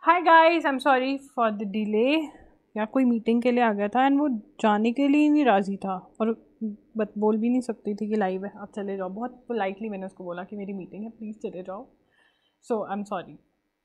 Hi guys, I am sorry for the delay. या कोई meeting के लिए आ गया था एंड वो जाने के लिए नहीं राज़ी था और बोल भी नहीं सकती थी कि लाइव है, आप चले जाओ। बहुत पोलाइटली मैंने उसको बोला कि मेरी मीटिंग है, प्लीज़ चले जाओ। So I am sorry.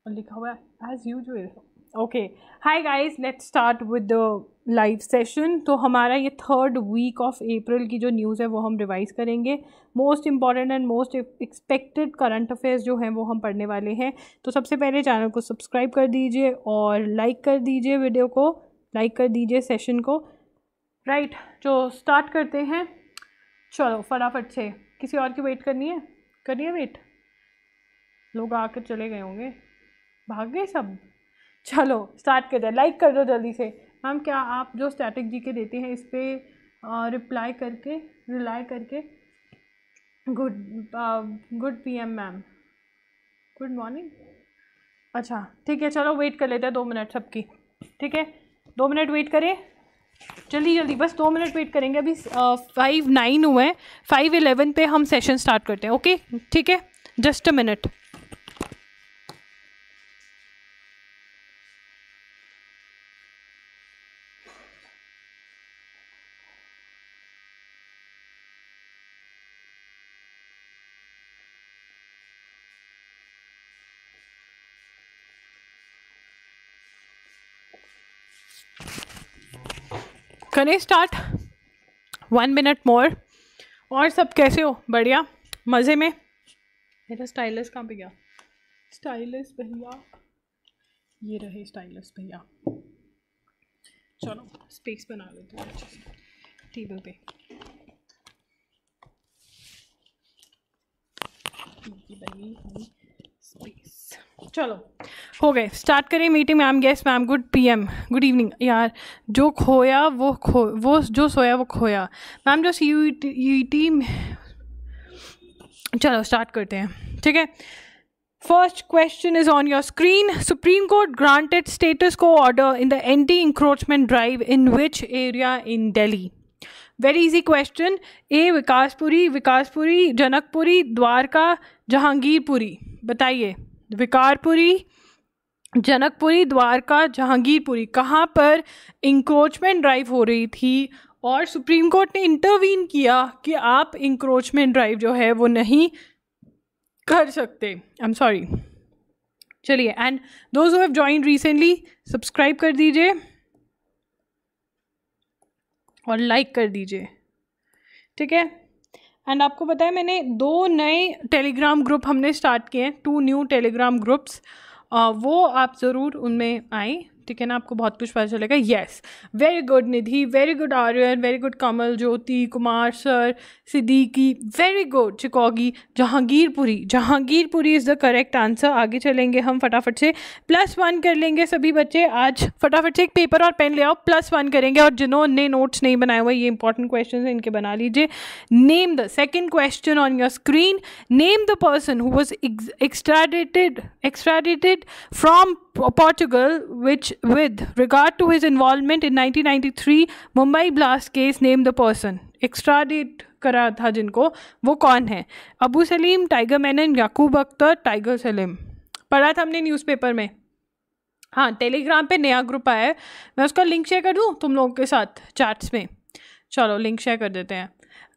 लिखा हुआ है as usual. Okay, hi guys, let's start with the live session. तो हमारा ये 3rd वीक ऑफ अप्रैल की जो न्यूज़ है वो हम रिवाइज करेंगे। Most important and most expected current affairs जो हैं वो हम पढ़ने वाले हैं। तो सबसे पहले चैनल को सब्सक्राइब कर दीजिए और लाइक कर दीजिए, वीडियो को लाइक कर दीजिए, सेशन को। राइट, तो स्टार्ट करते हैं। चलो फटाफट से, किसी और की वेट करनी है वेट। लोग आकर चले गए होंगे, भाग गए सब। चलो स्टार्ट करते हैं। लाइक कर दो जल्दी से। मैम क्या आप जो स्टैटिक जी के देते हैं इस पर रिलाई करके good PM ma'am, good morning. अच्छा ठीक है, चलो वेट कर लेते हैं 2 मिनट सबकी। ठीक है, 2 मिनट वेट करें, जल्दी जल्दी, बस 2 मिनट वेट करेंगे। अभी 5:09 हुए हैं, 5:11 पे हम सेशन स्टार्ट करते हैं। ओके ठीक है, जस्ट अ मिनट। करें स्टार्ट, 1 मिनट मोर। और सब कैसे हो? बढ़िया, मज़े में। मेरा स्टाइलस कहाँ पे गया? स्टाइलस भैया, ये रहे स्टाइलस भैया। चलो स्पेस बना लेते हैं अच्छे से टेबल पे। स्पेस, चलो हो गए। स्टार्ट करें meeting. Ma'am guess ma'am, good PM, good evening. यार जो खोया वो जो सोया वो खोया। मैम जो CUET। चलो स्टार्ट करते हैं, ठीक है। First question is on your screen. Supreme Court granted status quo order in the anti encroachment drive in which area in Delhi? Very easy question. A Vikaspuri, Janakpuri, Dwarka, Jahangirpuri. बताइए, विकारपुरी, जनकपुरी, द्वारका, जहांगीरपुरी, कहाँ पर इंक्रोचमेंट ड्राइव हो रही थी और सुप्रीम कोर्ट ने इंटरवीन किया कि आप इंक्रोचमेंट ड्राइव जो है वो नहीं कर सकते। I am sorry. चलिए, and those who have joined recently subscribe कर दीजिए और लाइक कर दीजिए, ठीक है। एंड आपको पता है मैंने 2 नए टेलीग्राम ग्रुप हमने स्टार्ट किए हैं, 2 न्यू टेलीग्राम ग्रुप्स। वो आप ज़रूर उनमें आएँ, ठीक है ना, आपको बहुत कुछ पता चलेगा। Yes, very good Nidhi, very good Aryan, very good Kamal, Jyoti, Kumar sir, Siddiqui, very good चिकॉगी, Jahangirpuri is the correct answer. आगे चलेंगे हम फटाफट से, +1 कर लेंगे सभी बच्चे। आज फटाफट से एक पेपर और पेन ले आओ, +1 करेंगे। और जिन्होंने नोट्स नहीं बनाए हुए, ये इंपॉर्टेंट क्वेश्चन है, इनके बना लीजिए। Name the second question on your screen. Name the person who was extradited from Portugal, which with regard to his involvement in 1993 Mumbai blast case, name the person. extradite करा था जिनको, वो कौन है? अबू सलीम, टाइगर मैनन, याकूब अख्तर, टाइगर सलीम। पढ़ा था हमने newspaper में। हाँ, टेलीग्राम पे नया ग्रुप आया है, मैं उसका लिंक शेयर कर दूँ तुम लोगों के साथ चैट्स में। चलो लिंक शेयर कर देते हैं।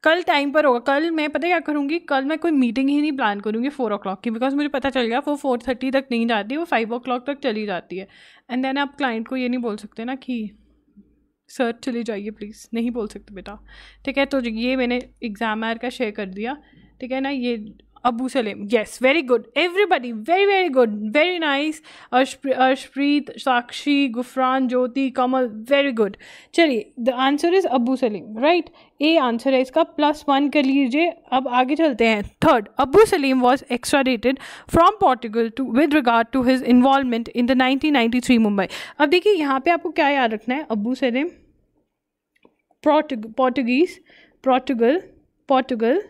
कल टाइम पर होगा। कल मैं पता क्या करूँगी, कल मैं कोई मीटिंग ही नहीं प्लान करूँगी 4 o'clock की, बिकॉज मुझे पता चल गया वो 4:30 तक नहीं जाती, वो 5 o'clock तक चली जाती है। एंड देन आप क्लाइंट को ये नहीं बोल सकते ना कि सर चली जाइए प्लीज़, नहीं बोल सकते बेटा, ठीक है। तो ये मैंने एग्जाम आयर का शेयर कर दिया, ठीक है ना। ये Abu Salim, yes, very good everybody, very very good, very nice. Arshpreet, Sakshi, Gufran, Jyoti, Kamal, very good. चलिए, the answer is Abu Salim, right. A answer है इसका, +1 कर लीजिए। अब आगे चलते हैं। Third, Abu Salim was extradited from Portugal to with regard to his involvement in the 1993 Mumbai. अब देखिए यहाँ पे आपको क्या याद रखना है। अबू सलीम पोर्टुगल,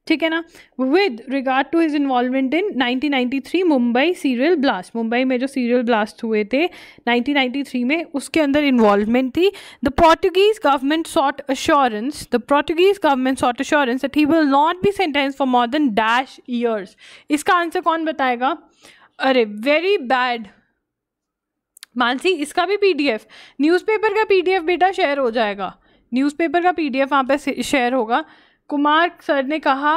ठीक है ना, with regard to his involvement in 1993 Mumbai serial blast. Mumbai में जो सीरियल ब्लास्ट हुए थे 1993 में, उसके अंदर इन्वॉल्वमेंट थी। The Portuguese government sought assurance that he will not be sentence for more than -years। इसका आंसर कौन बताएगा? अरे वेरी बैड, मानसी इसका भी पीडीएफ, न्यूज़पेपर का पीडीएफ बेटा शेयर हो जाएगा, न्यूज़पेपर का पीडीएफ वहाँ पे शेयर होगा। कुमार सर ने कहा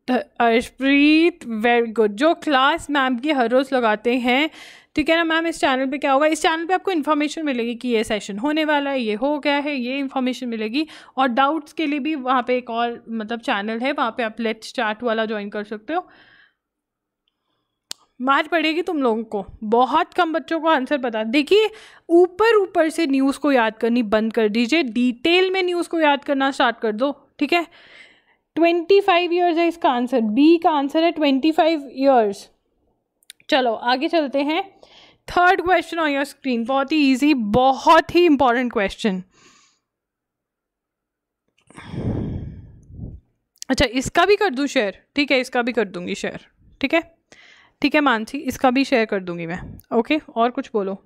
अर्शप्रीत वेरी गुड, जो क्लास मैम की हर रोज़ लगाते हैं, ठीक है ना मैम। इस चैनल पे क्या होगा, इस चैनल पे आपको इन्फॉर्मेशन मिलेगी कि ये सेशन होने वाला है, ये हो गया है, ये इन्फॉर्मेशन मिलेगी। और डाउट्स के लिए भी वहाँ पे एक और मतलब चैनल है, वहाँ पे आप लेट्स चैट वाला ज्वाइन कर सकते हो। मार पड़ेगी तुम लोगों को, बहुत कम बच्चों को आंसर पता। देखिए ऊपर ऊपर से न्यूज़ को याद करनी बंद कर दीजिए, डिटेल में न्यूज़ को याद करना स्टार्ट कर दो, ठीक है। 25 ईयर्स है इसका आंसर, बी का आंसर है 25 ईयर्स। चलो आगे चलते हैं। Third question on your screen, बहुत ही इजी, बहुत ही इंपॉर्टेंट क्वेश्चन। अच्छा इसका भी कर दूं शेयर, ठीक है, इसका भी कर दूंगी शेयर, ठीक है, ठीक है मानसी, इसका भी शेयर कर दूंगी मैं, ओके। और कुछ बोलो,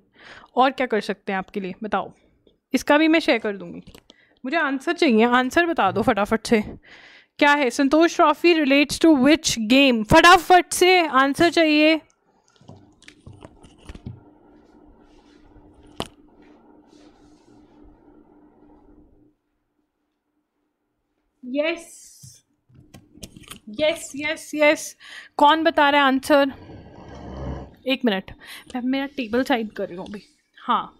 और क्या कर सकते हैं आपके लिए बताओ। इसका भी मैं शेयर कर दूंगी, मुझे आंसर चाहिए, आंसर बता दो फटाफट से। क्या है, Santosh trophy relates to which game, फटाफट से आंसर चाहिए। यस यस यस यस, कौन बता रहा है आंसर? एक मिनट, मैं मेरा टेबल साइड कर रही हूँ अभी। हाँ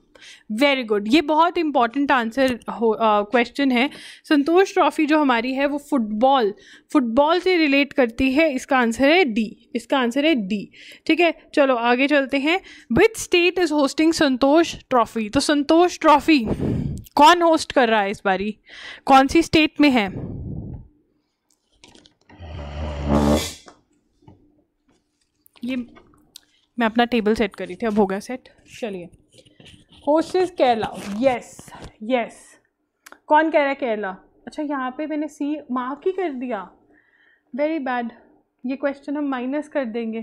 वेरी गुड, ये बहुत इंपॉर्टेंट आंसर क्वेश्चन है। संतोष ट्रॉफी जो हमारी है वो फुटबॉल से रिलेट करती है, इसका आंसर है डी, इसका आंसर है डी, ठीक है। चलो आगे चलते हैं। Which state is hosting Santosh trophy, तो संतोष ट्रॉफी कौन होस्ट कर रहा है इस बारी, कौन सी स्टेट में है? ये मैं अपना टेबल सेट कर रही थी, अब हो गया सेट। चलिए, host is Kerala, yes yes. कौन कह रहा है केरला? अच्छा यहाँ पे मैंने सी मार्क ही कर दिया, वेरी बैड, ये क्वेश्चन हम माइनस कर देंगे,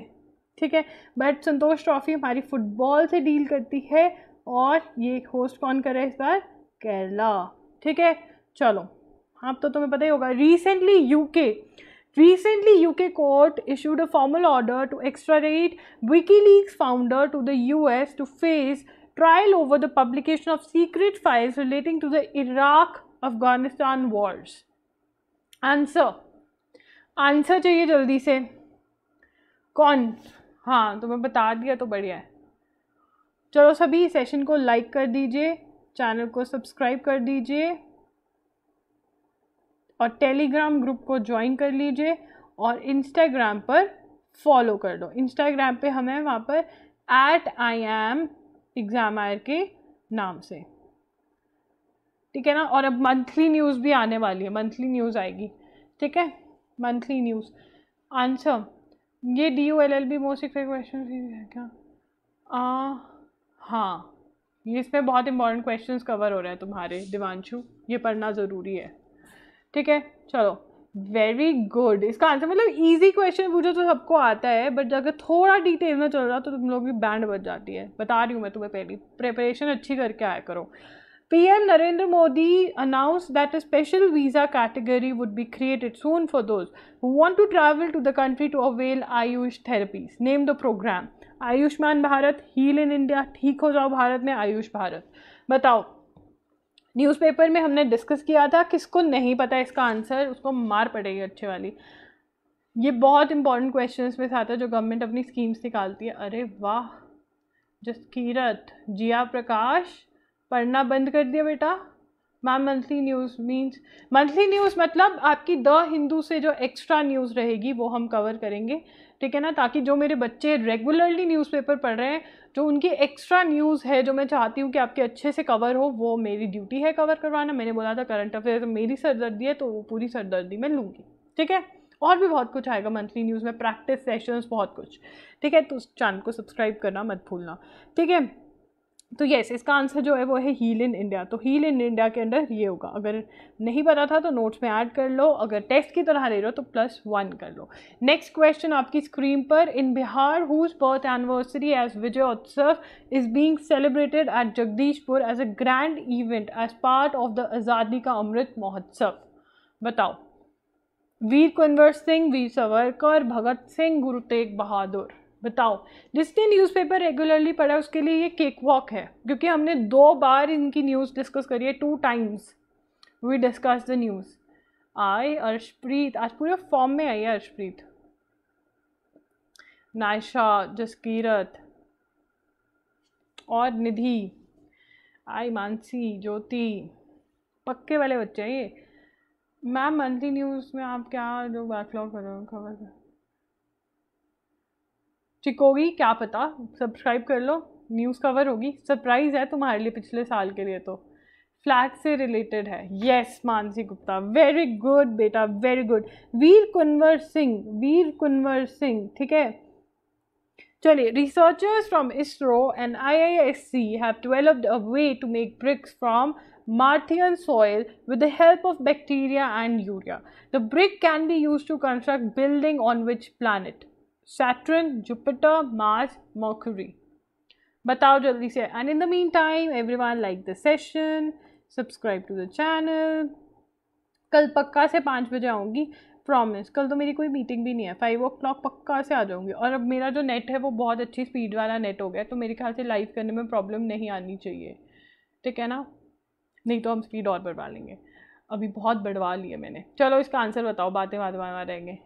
ठीक है। बट संतोष ट्रॉफी हमारी फुटबॉल से डील करती है, और ये होस्ट कौन कर रहा है इस बार? केरला, ठीक है। चलो अब तो तुम्हें पता ही होगा, Recently, UK court issued a formal order to extradite WikiLeaks founder to the US to face trial over the publication of secret files relating to the Iraq-Afghanistan wars. Answer चाहिए जल्दी से, कौन? हाँ तुम्हें बता दिया तो बढ़िया है। चलो सभी सेशन को लाइक कर दीजिए, चैनल को सब्सक्राइब कर दीजिए, और टेलीग्राम ग्रुप को ज्वाइन कर लीजिए, और इंस्टाग्राम पर फॉलो कर दो। इंस्टाग्राम पे हमें वहाँ पर @IAMExaminer के नाम से, ठीक है ना। और अब मंथली न्यूज़ भी आने वाली है, मंथली न्यूज़ आएगी, ठीक है, मंथली न्यूज़। आंसर ये DULLB मोस्ट क्वेश्चन है क्या? हाँ ये इसमें बहुत इंपॉर्टेंट क्वेश्चंस कवर हो रहे हैं तुम्हारे दिवांशु, ये पढ़ना ज़रूरी है, ठीक है। चलो वेरी गुड, इसका आंसर मतलब इजी क्वेश्चन पूछो तो सबको आता है, बट अगर थोड़ा डिटेल में चल रहा तो तुम लोग की बैंड बज जाती है, बता रही हूँ मैं तुम्हें, पहली प्रिपरेशन अच्छी करके आया करो। PM Narendra Modi announced that a special visa category would be created soon for those who want to travel to the country to avail Ayush therapies. Name the program. Ayushman Bharat, heal in India, ठीक हो जाओ भारत में, आयुष भारत। बताओ, newspaper में हमने discuss किया था, किसको नहीं पता इसका आंसर उसको मार पड़ेगी अच्छे वाली। ये बहुत इंपॉर्टेंट क्वेश्चंस में से आता है जो गवर्नमेंट अपनी स्कीम्स निकालती है। अरे वाह जसकीरत, जिया प्रकाश, पढ़ना बंद कर दिया बेटा। Ma'am monthly news means, monthly news मतलब आपकी द हिंदू से जो एक्स्ट्रा न्यूज़ रहेगी वो हम कवर करेंगे, ठीक है ना, ताकि जो मेरे बच्चे रेगुलरली न्यूज़पेपर पढ़ रहे हैं, जो उनकी एक्स्ट्रा न्यूज़ है जो मैं चाहती हूँ कि आपके अच्छे से कवर हो, वो मेरी ड्यूटी है कवर करवाना। मैंने बोला था करंट अफेयर मेरी सरदर्दी है, तो वो पूरी सरदर्दी मैं लूँगी, ठीक है। और भी बहुत कुछ आएगा मंथली न्यूज़ में, प्रैक्टिस सेशंस, बहुत कुछ, ठीक है। तो उस चैनल को सब्सक्राइब करना मत भूलना, ठीक है। तो यस, इसका आंसर जो है वो है हील इन इंडिया। तो हील इन इंडिया के अंदर ये होगा, अगर नहीं पता था तो नोट्स में ऐड कर लो, अगर टेस्ट की तरह ले रहे हो तो +1 कर लो। नेक्स्ट क्वेश्चन आपकी स्क्रीन पर, in Bihar whose birth anniversary as Vijayotsav is being celebrated at Jagdishpur as a grand event as part of the Azadi ka Amrit Mahotsav. बताओ, वीर कुंवर सिंह, वीर सावरकर, भगत सिंह, गुरु तेग बहादुर। बताओ, जिसने न्यूज़पेपर रेगुलरली पढ़ा उसके लिए ये केक वॉक है, क्योंकि हमने 2 बार इनकी न्यूज़ डिस्कस करी है, 2 times we discuss the news. I Arshpreet, आज पूरे फॉर्म में आई है अर्शप्रीत। नायशा, जसकीरत और निधि, आई मानसी, ज्योति, पक्के वाले बच्चे हैं ये। मैम मंथली न्यूज़ में आप क्या जो बैकलॉग कर रहे हो खबर? चिकोगी, क्या पता, सब्सक्राइब कर लो, न्यूज़ कवर होगी। सरप्राइज़ है तुम्हारे लिए पिछले साल के लिए। तो फ्लैग से रिलेटेड है। Yes Mansi Gupta, very good बेटा, वेरी गुड। वीर कुंवर सिंह, वीर कुंवर सिंह, ठीक है। चलिए, researchers from ISRO and IISC have developed a way to make bricks from Martian soil with the help of bacteria and urea. The brick can be used to construct building on which planet? Saturn, Jupiter, Mars, Mercury. बताओ जल्दी से। And in the meantime, everyone like the session, subscribe to the channel. कल पक्का से 5 बजे आऊँगी, promise. कल तो मेरी कोई मीटिंग भी नहीं है, 5 o'clock पक्का से आ जाऊँगी। और अब मेरा जो नेट है वो बहुत अच्छी स्पीड वाला नेट हो गया, तो मेरे ख्याल से लाइव करने में प्रॉब्लम नहीं आनी चाहिए, ठीक है ना? नहीं तो हम स्पीड और बढ़वा लेंगे, अभी बहुत बढ़वा लिया मैंने। चलो इसका आंसर बताओ, बातें रहेंगे।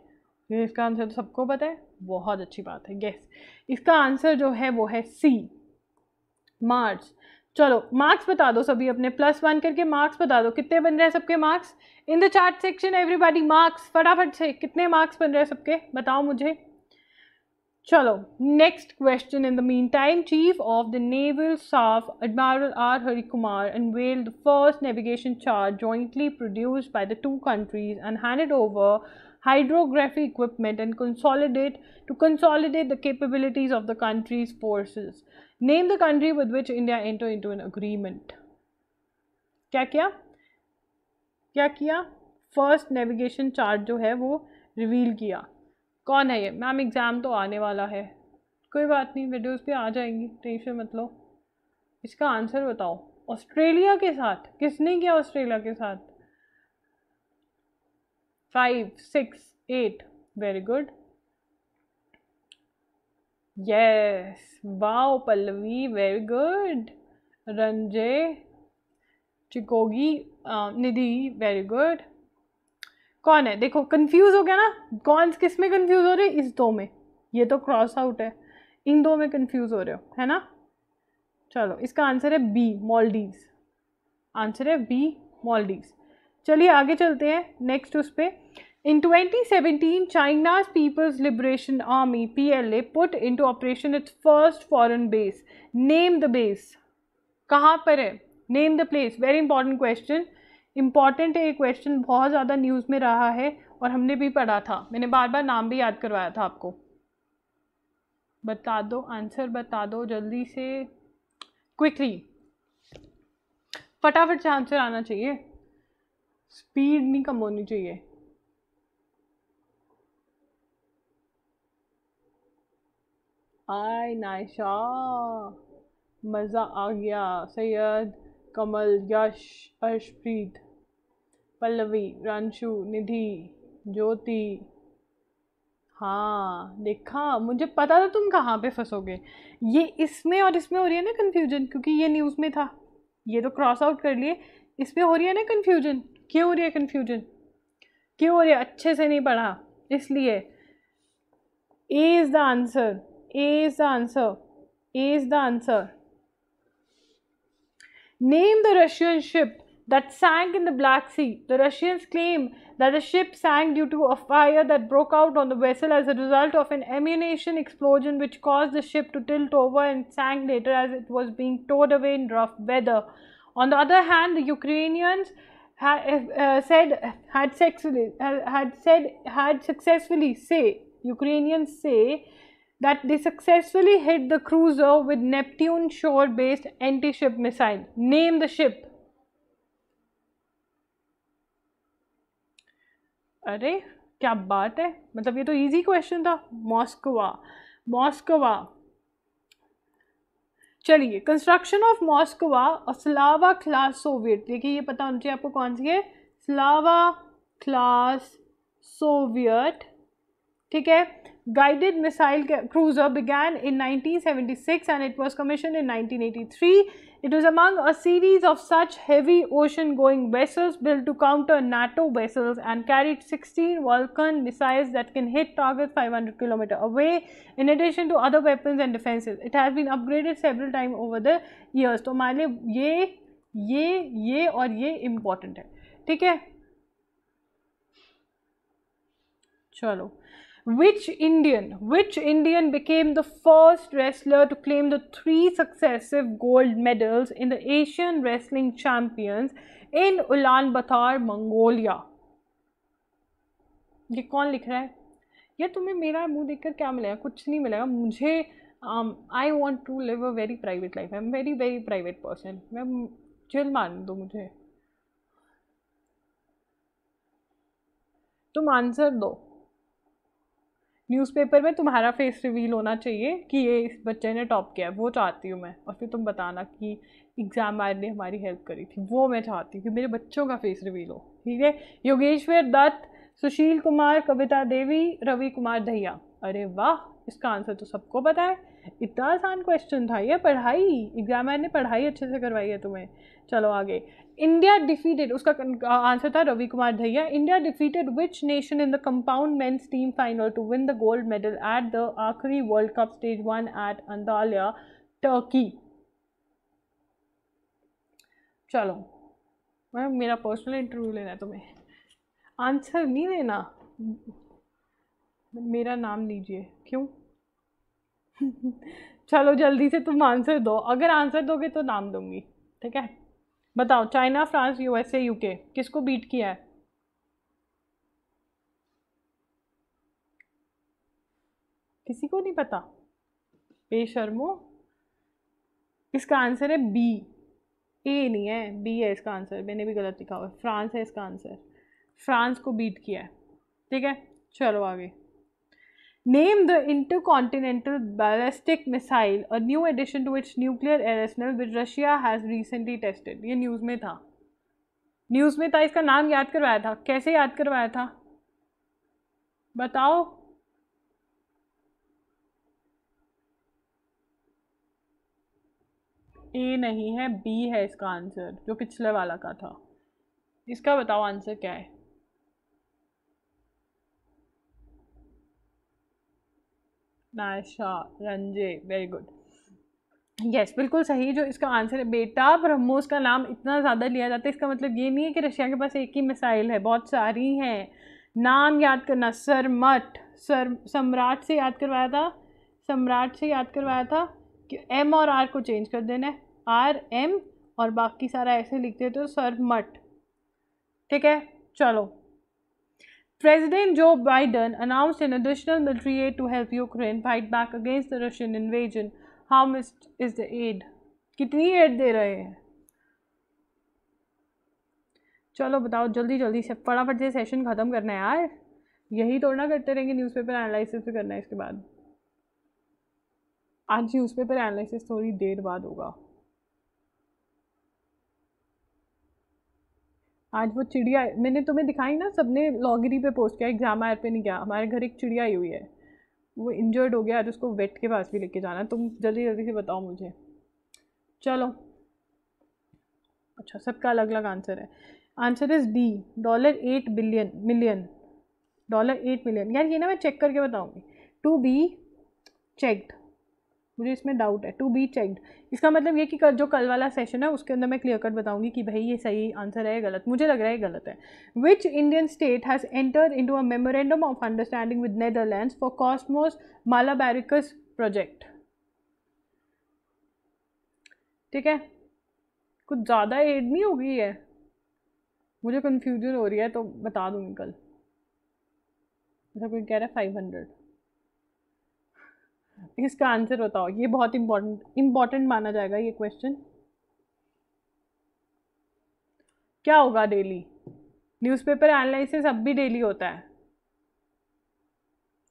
ये इसका आंसर तो सबको पता है, बहुत अच्छी बात है। गेस, इसका आंसर जो है वो है सी, मार्च। चलो मार्क्स बता दो सभी अपने, +1 करके मार्क्स बता दो, कितने बन रहे हैं सबके marks in the chat section. Everybody marks फटाफट से, कितने मार्क्स बन रहे हैं सबके, बताओ मुझे। चलो next question. In the mean time, chief of the naval staff admiral R. Hari Kumar unveiled the first navigation chart jointly produced by the 2 countries and handed over hydrography equipment and consolidate the capabilities of the country's forces. Name the country with which India entered into an agreement. क्या किया? First navigation chart जो है वो reveal किया। कौन है ये? Ma'am exam तो आने वाला है, कोई बात नहीं, वीडियोस पे आ जाएंगी, टेंशन मत लो। इसका आंसर बताओ। ऑस्ट्रेलिया के साथ? किसने किया ऑस्ट्रेलिया के साथ? 5, 6, 8, very good. Yes, wow Pallavi, very good. Ranjay, चिकोगी, निधि, वेरी गुड। कौन है? देखो कंफ्यूज हो गया ना, कौन किस में कंफ्यूज हो रहे? इस 2 में, ये तो क्रॉस आउट है, इन 2 में कंफ्यूज हो रहे हो, है ना? चलो इसका आंसर है बी, मॉलडीव्स। आंसर है बी, मॉलडीव्स। चलिए आगे चलते हैं नेक्स्ट उस पे। In 2017, China's People's Liberation Army (PLA) put into operation its first foreign base. Name the base. कहाँ पर है? Name the place. Very important question. Important है ये क्वेश्चन, बहुत ज़्यादा न्यूज़ में रहा है और हमने भी पढ़ा था, मैंने बार बार नाम भी याद करवाया था आपको। बता दो, आंसर बता दो जल्दी से, क्विकली, फटाफट से आंसर आना चाहिए, स्पीड नहीं कम होनी चाहिए। आय नायशा, मज़ा आ गया। सैयद, कमल, यश, अर्शप्रीत, पल्लवी, रांशु, निधि, ज्योति। हाँ देखा, मुझे पता था तुम कहाँ पे फंसोगे। ये इसमें और इसमें हो रही है ना कन्फ्यूजन, क्योंकि ये न्यूज़ में था, ये तो क्रॉस आउट कर लिए। इसमें हो रही है ना कन्फ्यूजन। क्यों हो रही है कन्फ्यूजन? क्यों हो रही है? अच्छे से नहीं पढ़ा इसलिए। A is the answer, A is the answer. A is the answer. Name the Russian ship that sank in the Black Sea. The Russians claim that the ship sank due to a fire that broke out on the vessel as a result of an ammunition explosion which caused the ship to tilt over and sank later as it was being towed away in rough weather. On the other hand, the Ukrainians Ukrainians say that they successfully hit the cruiser with Neptune shore-based anti-ship missile. Name the ship. अरे क्या बात है, मतलब ये तो easy question था। मॉस्कोवा। चलिए, construction of Moskva और स्लावा क्लास सोवियत, देखिए ये पता होना चाहिए आपको कौन सी है, स्लावा क्लास सोवियत, ठीक है, guided missile cruiser began in 1976 and it was commissioned in 1983. It was among a series of such heavy ocean-going vessels built to counter NATO vessels and carried 16 Vulcan missiles that can hit targets 500 km away, in addition to other weapons and defenses. It has been upgraded several times over the years. तो मान लिए ये और ये important है, ठीक है. चलो. Which Indian became the first wrestler to claim the 3 successive gold medals in the Asian Wrestling Champions in Ulaanbaatar, Mongolia? ये कौन लिख रहा है? या तुम्हें मेरा मुंह देखकर क्या मिलेगा? कुछ नहीं मिलेगा मुझे. I want to live a very private life. I'm very very private person. मैं चिल मान दो मुझे. तुम आंसर दो. न्यूज़पेपर में तुम्हारा फेस रिवील होना चाहिए कि ये इस बच्चे ने टॉप किया है, वो चाहती हूँ मैं. और फिर तुम बताना कि एग्ज़ाम वाले ने हमारी हेल्प करी थी, वो मैं चाहती हूँ कि मेरे बच्चों का फेस रिवील हो. ठीक है. योगेश्वर दत्त, सुशील कुमार, कविता देवी, रवि कुमार दहिया. अरे वाह, इसका आंसर तो सबको पता है. इतना आसान क्वेश्चन था ये. पढ़ाई एग्जामिनर ने पढ़ाई अच्छे से करवाई है तुम्हें. चलो आगे. इंडिया डिफीटेड, उसका आंसर था Ravi Kumar Dahiya. India defeated which nation in the compound men's team final to win the gold medal at the आखिरी world cup stage 1 at Antalya, Turkey. चलो, मैं मेरा पर्सनल इंटरव्यू लेना है तुम्हें. आंसर नहीं लेना, मेरा नाम लीजिए. क्यों? चलो जल्दी से तुम आंसर दो. अगर आंसर दोगे तो नाम दूंगी. ठीक है. बताओ. चाइना, फ्रांस, यूएसए, यूके, किसको बीट किया है? किसी को नहीं पता? बेशर्मो. इसका आंसर है बी. ए नहीं है, बी है इसका आंसर. मैंने भी गलत लिखा हुआ है. फ्रांस है इसका आंसर. फ्रांस को बीट किया है. ठीक है. चलो आगे. Name the intercontinental ballistic missile, a new addition to its nuclear arsenal, which Russia has recently tested. ये न्यूज़ में था. न्यूज़ में था. इसका नाम याद करवाया था. कैसे याद करवाया था बताओ. ए नहीं है, बी है इसका आंसर, जो पिछले वाला का था. इसका बताओ आंसर क्या है. नाशा रंजे. Very good. यस, बिल्कुल सही. जो इसका आंसर है बेटा, ब्रह्मोस का नाम इतना ज़्यादा लिया जाता है, इसका मतलब ये नहीं है कि रशिया के पास एक ही मिसाइल है, बहुत सारी हैं. नाम याद करना. सरमट, सम्राट से याद करवाया था. सम्राट से याद करवाया था कि एम और आर को चेंज कर देना है. आर एम और बाकी सारा ऐसे लिख देते हो, सरमट. ठीक है. चलो. President Joe Biden announced an additional military aid to help Ukraine fight back against the Russian invasion. How much is the aid? कितनी एड दे रहे हैं? चलो बताओ जल्दी जल्दी से. फटाफट से सेशन ख़त्म करना है यार. यही तोड़ना करते रहेंगे. न्यूज़पेपर एनालिसिस भी करना है इसके बाद. आज न्यूज़पेपर एनालिसिस थोड़ी देर बाद होगा. आज वो चिड़िया मैंने तुम्हें दिखाई ना, सबने लॉगिरी पे पोस्ट किया, एग्जाम आयर पे नहीं किया. हमारे घर एक चिड़िया आई हुई है, वो इंजर्ड हो गया. आज उसको वेट के पास भी लेके जाना है. तुम जल्दी जल्दी से बताओ मुझे. चलो. अच्छा, सबका अलग अलग आंसर है. Answer is D. $8 million. $8 million. यार ये ना मैं चेक करके बताऊँगी. To be checked. मुझे इसमें डाउट है. टू बी चेक्ड इसका मतलब ये कि जो कल वाला सेशन है उसके अंदर मैं क्लियर कट बताऊंगी कि भाई ये सही आंसर है या गलत. मुझे लग रहा है गलत है. Which Indian state has entered into a memorandum of understanding with Netherlands for Cosmos Malabaricus project. ठीक है. कुछ ज़्यादा एड नहीं हो गई है, मुझे कन्फ्यूजन हो रही है तो बता दूँगी कल. ऐसा कोई कह रहा है 500. इसका आंसर बताओ. ये बहुत इम्पोर्टेंट माना जाएगा ये क्वेश्चन. क्या होगा डेली? न्यूज़पेपर एनालिसिस अब भी डेली होता है.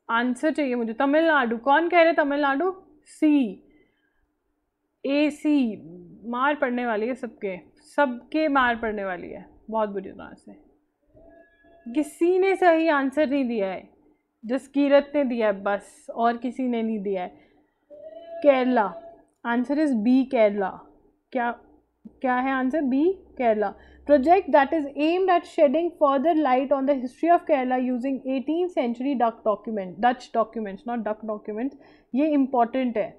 आंसर चाहिए मुझे. तमिलनाडु. कौन कह रहे तमिलनाडु? सी. ए सी. मार पड़ने वाली है सबके मार पड़ने वाली है बहुत बुरी तरह से. किसी ने सही आंसर नहीं दिया है. जसकीरत ने दिया है बस, और किसी ने नहीं दिया है। Kerala, answer is B Kerala. क्या क्या है answer? B Kerala. Project that is aimed at shedding further light on the history of Kerala using 18th century Dutch documents, not duck documents. ये इंपॉर्टेंट है,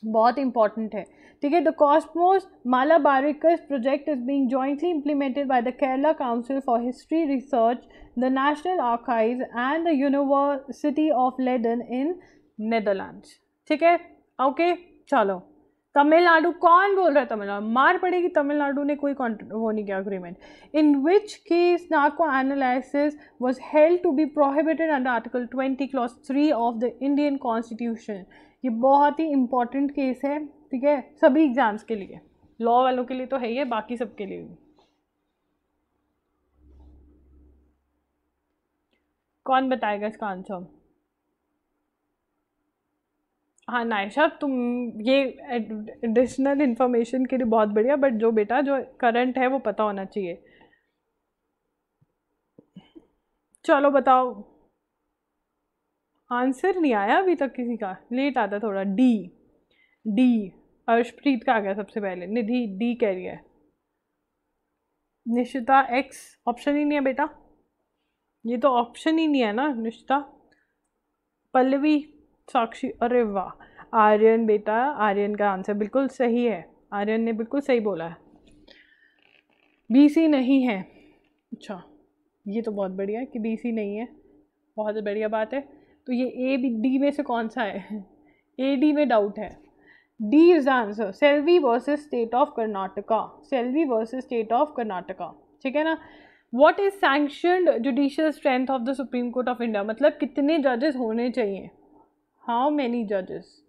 बहुत इंपॉर्टेंट है, ठीक है। The Cosmos Malabaricus project is being jointly implemented by the Kerala Council for History Research, the National Archives and the University of Leiden in Netherlands, ठीक है। Okay चलो, तमिलनाडु, कौन बोल रहा है तमिलनाडु? मार पड़ेगी, तमिलनाडु ने कोई वो नहीं किया agreement. In which case narco analysis was held to be prohibited under article 20 clause 3 of the Indian constitution. ये बहुत ही इंपॉर्टेंट केस है, ठीक है, सभी एग्जाम्स के लिए, लॉ वालों के लिए तो है ही है, बाकी सबके लिए भी। कौन बताएगा इसका आंसर? हाँ नायशा, तुम ये एडिशनल इन्फॉर्मेशन के लिए बहुत बढ़िया, बट जो बेटा जो करंट है वो पता होना चाहिए। चलो बताओ, आंसर नहीं आया अभी तक किसी का, लेट आता थोड़ा। डी, डी अर्शप्रीत का आ गया सबसे पहले, निधि डी कह रही है। निशिता एक्स, ऑप्शन ही नहीं है बेटा, ये तो ऑप्शन ही नहीं है ना निशिता। पल्लवी, साक्षी, अरे वाह। आर्यन बेटा, आर्यन का आंसर बिल्कुल सही है, आर्यन ने बिल्कुल सही बोला है, बीसी नहीं है। अच्छा, ये तो बहुत बढ़िया है कि बीसी नहीं है, बहुत बढ़िया बात है। तो ये ए बी डी में से कौन सा है? ए डी में डाउट है। D is the answer, Selvi versus state of Karnataka, Selvi versus state of Karnataka, ठीक है ना। What is sanctioned judicial strength of the supreme court of India, मतलब कितने जजेस होने चाहिए? हाउ मेनी जजेस?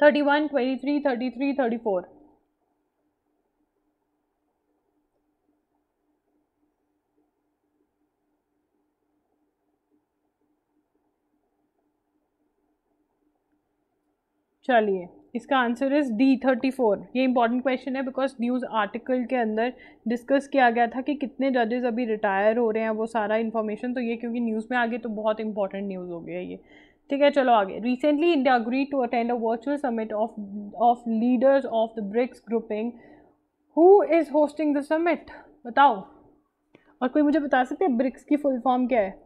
31, 23, 33, 34। चलिए, इसका आंसर इज डी 34। ये इंपॉर्टेंट क्वेश्चन है बिकॉज न्यूज़ आर्टिकल के अंदर डिस्कस किया गया था कि कितने जजेस अभी रिटायर हो रहे हैं, वो सारा इन्फॉर्मेशन, तो ये क्योंकि न्यूज़ में आ गई तो बहुत इंपॉर्टेंट न्यूज़ हो गया ये, ठीक है। चलो आगे। Recently India agree to attend a virtual summit of leaders of the BRICS grouping, who is hosting the summit? बताओ, और कोई मुझे बता सकते हैं ब्रिक्स की फुल फॉर्म क्या है?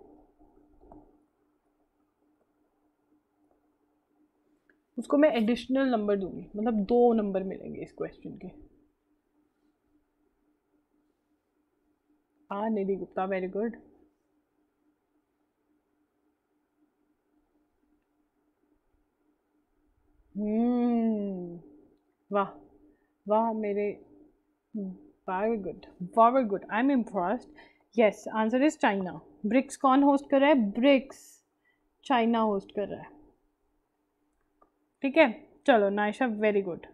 उसको मैं एडिशनल नंबर दूंगी, मतलब 2 नंबर मिलेंगे इस क्वेश्चन के। हाँ निधि गुप्ता, वेरी गुड। वाह वाह मेरे, very good, very good, I am impressed. Yes, answer is China. BRICS कौन होस्ट कर रहा है? ब्रिक्स चाइना होस्ट कर रहा है, ठीक है। चलो Naisha, very good.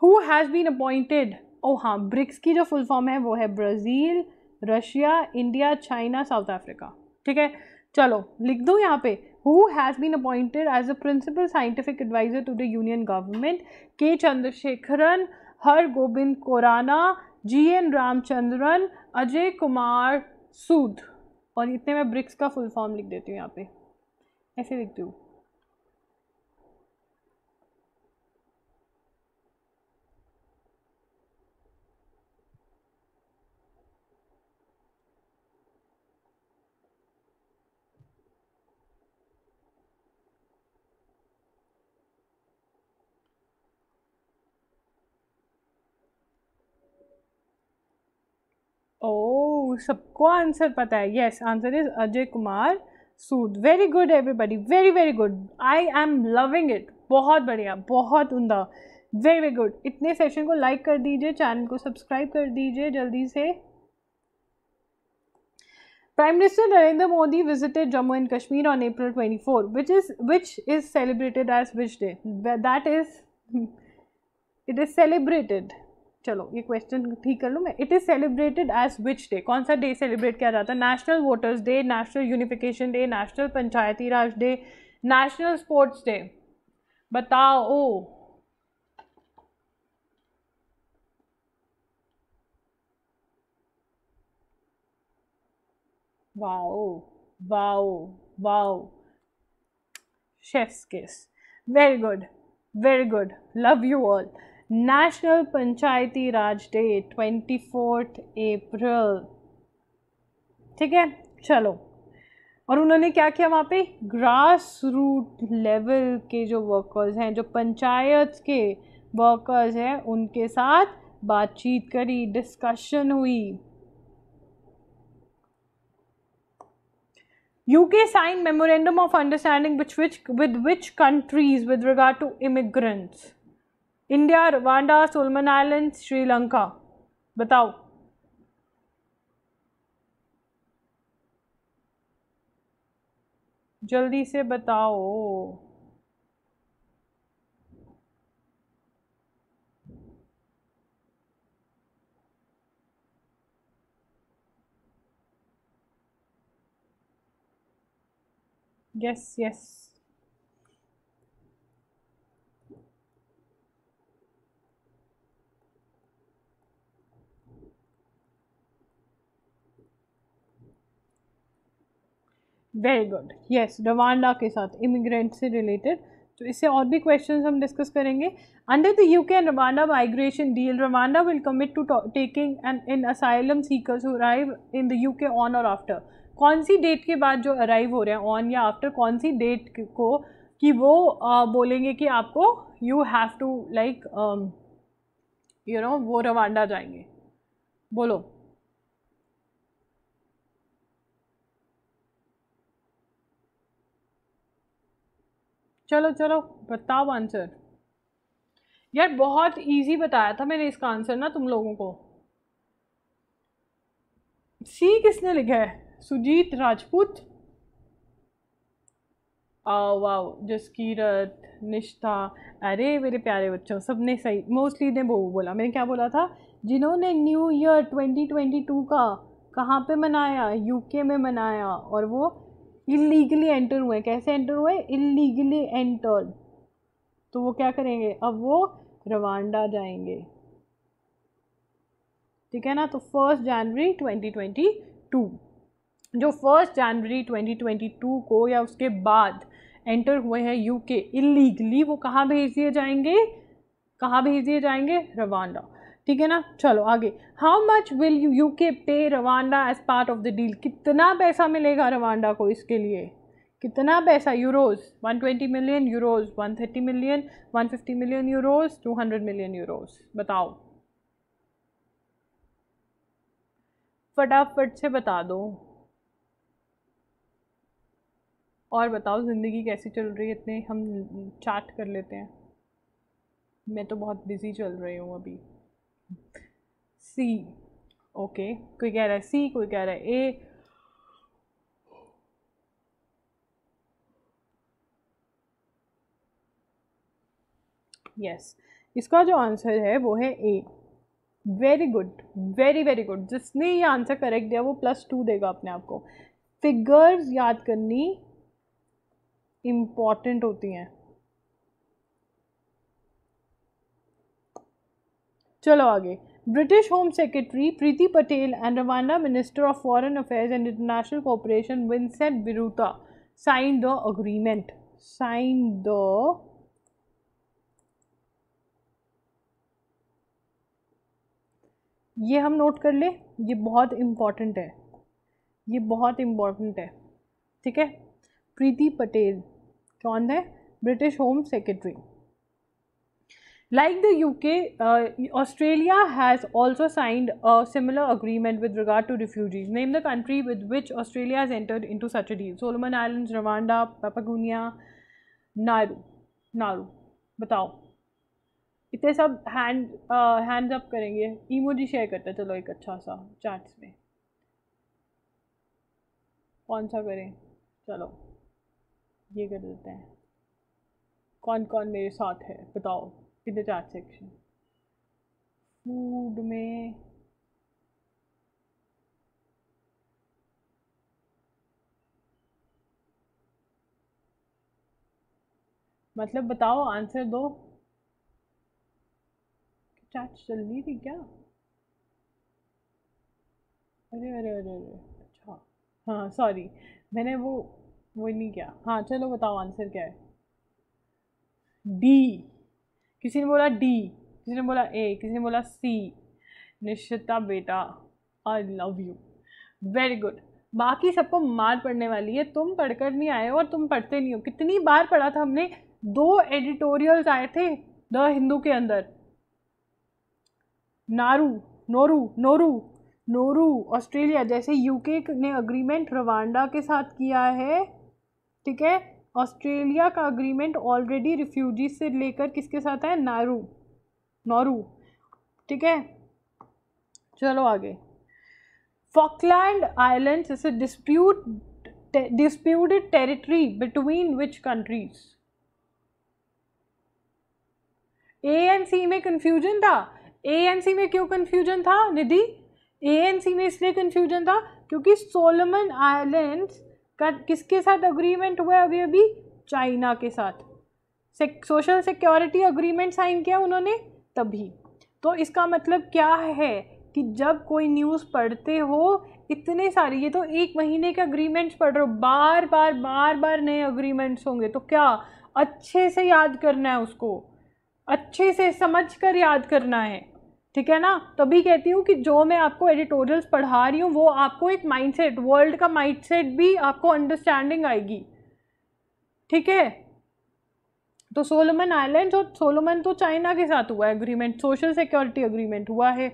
Who has been appointed, ओ हाँ, ब्रिक्स की जो फुल फॉर्म है वो है Brazil, Russia, India, China, South Africa, ठीक है। चलो लिख दूँ यहाँ पे, who has been appointed as a principal scientific adviser to the union government? K Chandrasekharan, Har Gobind Khorana, G N Ramachandran, Ajay Kumar Sood. और इतने मैं ब्रिक्स का फुल फॉर्म लिख देती हूँ यहाँ पे, ऐसे लिखती हूँ। ओह, सबको आंसर पता है। Yes, answer is Ajay Kumar Sood. Very good everybody, very very good, I am loving it, बहुत बढ़िया, बहुत उम्दा, वेरी वेरी गुड। इतने सेशन को लाइक कर दीजिए, चैनल को सब्सक्राइब कर दीजिए जल्दी से। Prime Minister Narendra Modi visited Jammu and Kashmir on April 24, which is celebrated as which day? That is, it is celebrated, चलो ये क्वेश्चन ठीक कर लूँ मैं। It is celebrated as which day? कौन सा डे सेलिब्रेट किया जाता है? National voters day, national unification day, national panchayati raj day, national sports day? बताओ। Wow, wow, wow, chef's kiss, very good, very good, love you all. National panchayati raj day 24 April, ठीक है, चलो। और उन्होंने क्या किया वहाँ पे, ग्रास रूट लेवल के जो वर्कर्स हैं, जो पंचायत के वर्कर्स हैं, उनके साथ बातचीत करी, डिस्कशन हुई। UK signed memorandum of understanding with which countries with regard to immigrants? India, Rwanda, Solomon Islands, Sri Lanka. बताओ। जल्दी से बताओ। Yes yes. Very good, yes, Rwanda के साथ इमिग्रेंट से रिलेटेड। तो इससे और भी क्वेश्चंस हम डिस्कस करेंगे। Under the UK and Rwanda migration deal, Rwanda will commit to taking an in asylum seekers who arrive in the UK on or after. कौन सी डेट के बाद जो अराइव हो रहे हैं, ऑन या आफ्टर, कौन सी डेट को कि वो बोलेंगे कि आपको यू हैव टू लाइक वो रवांडा जाएंगे। बोलो। चलो चलो बताओ आंसर। यार बहुत इजी बताया था मैंने इसका आंसर ना तुम लोगों को। सी किसने लिखा है, सुजीत राजपूत। वाओ, जसकीरत, निष्ठा, अरे मेरे प्यारे बच्चों, सबने सही, मोस्टली ने वो बोला। मैंने क्या बोला था, जिन्होंने न्यू ईयर 2022 का कहाँ पे मनाया, यूके में मनाया, और वो इलीगली एंटर हुए। कैसे एंटर हुए, इलीगली एंटर्ड। तो वो क्या करेंगे, अब वो रवांडा जाएंगे, ठीक है ना। तो 1 जनवरी 2022, जो 1 जनवरी 2022 को या उसके बाद एंटर हुए हैं यूके इलीगली, वो कहाँ भेज दिए जाएंगे, कहाँ भेज दिए जाएंगे, रवांडा, ठीक है ना। चलो आगे। How much will UK pay Rwanda as part of the deal, कितना पैसा मिलेगा रवांडा को इसके लिए, कितना पैसा, euros 120 million euros, 130 million, 150 million euros, 200 million euros. बताओ, फटाफट से बता दो। और बताओ ज़िंदगी कैसी चल रही है, इतने हम चैट कर लेते हैं। मैं तो बहुत बिजी चल रही हूँ अभी। सी, ओके, कोई कह रहा है सी, कोई कह रहा है ए। यस, इसका जो आंसर है वो है A. Very good, very very good. जिसने ये आंसर करेक्ट दिया वो +2 देगा अपने आप को। फिगर्स याद करनी इम्पॉर्टेंट होती हैं। चलो आगे। British home secretary Priti Patel and Rwanda minister of foreign affairs and international cooperation Vincent Biruta sign the agreement, sign the, ये हम नोट कर ले, ये बहुत इम्पॉर्टेंट है, ये बहुत इम्पॉर्टेंट है, ठीक है। प्रीति पटेल कौन है, British home secretary. Like the UK, Australia has also signed a similar agreement with regard to refugees. Name the country with which Australia has entered into such a deal. Solomon Islands, Rwanda, Papua New Nauru, नारू। बताओ। इतने सब hands up करेंगे, emoji share करते हैं। चलो एक अच्छा सा चैट्स में, कौन सा करें, चलो ये कर देते हैं। कौन कौन मेरे साथ है बताओ in the chat section. Food में मतलब बताओ, आंसर दो। चैट चल रही थी क्या, अरे अरे अरे अरे, अच्छा हाँ सॉरी, मैंने वो नहीं किया। हाँ चलो बताओ आंसर क्या है। डी। किसी ने बोला डी, किसी ने बोला ए, किसी ने बोला सी। निश्चिता बेटा, I love you, very good. बाकी सबको मार पड़ने वाली है, तुम पढ़कर नहीं आए हो और तुम पढ़ते नहीं हो। कितनी बार पढ़ा था हमने, 2 एडिटोरियल्स आए थे द हिंदू के अंदर। नारू, नोरू, नोरू, नोरू ऑस्ट्रेलिया, जैसे यूके ने अग्रीमेंट रवांडा के साथ किया है, ठीक है, ऑस्ट्रेलिया का अग्रीमेंट ऑलरेडी रिफ्यूजी से लेकर किसके साथ है, नारू, नोरू, ठीक है। चलो आगे। Falkland Islands is a disputed territory between which countries? A and C में कंफ्यूजन था। ए एन सी में क्यों कंफ्यूजन था निधि? ए एन सी में इसलिए कंफ्यूजन था क्योंकि सोलोमन आइलैंड्स का किसके साथ अग्रीमेंट हुआ है अभी? चाइना के साथ। सोशल सिक्योरिटी अग्रीमेंट साइन किया उन्होंने तभी। तो इसका मतलब क्या है कि जब कोई न्यूज़ पढ़ते हो, इतने सारे, ये तो 1 महीने के अग्रीमेंट्स पढ़ रहे हो, बार बार नए अग्रीमेंट्स होंगे, तो क्या अच्छे से याद करना है उसको, अच्छे से समझ कर याद करना है, ठीक है ना। तभी कहती हूँ कि जो मैं आपको एडिटोरियल्स पढ़ा रही हूँ वो आपको एक माइंडसेट, वर्ल्ड का माइंडसेट भी आपको अंडरस्टैंडिंग आएगी, ठीक है। तो सोलोमन आइलैंड्स, और सोलोमन तो चाइना के साथ हुआ है अग्रीमेंट, सोशल सिक्योरिटी अग्रीमेंट हुआ है,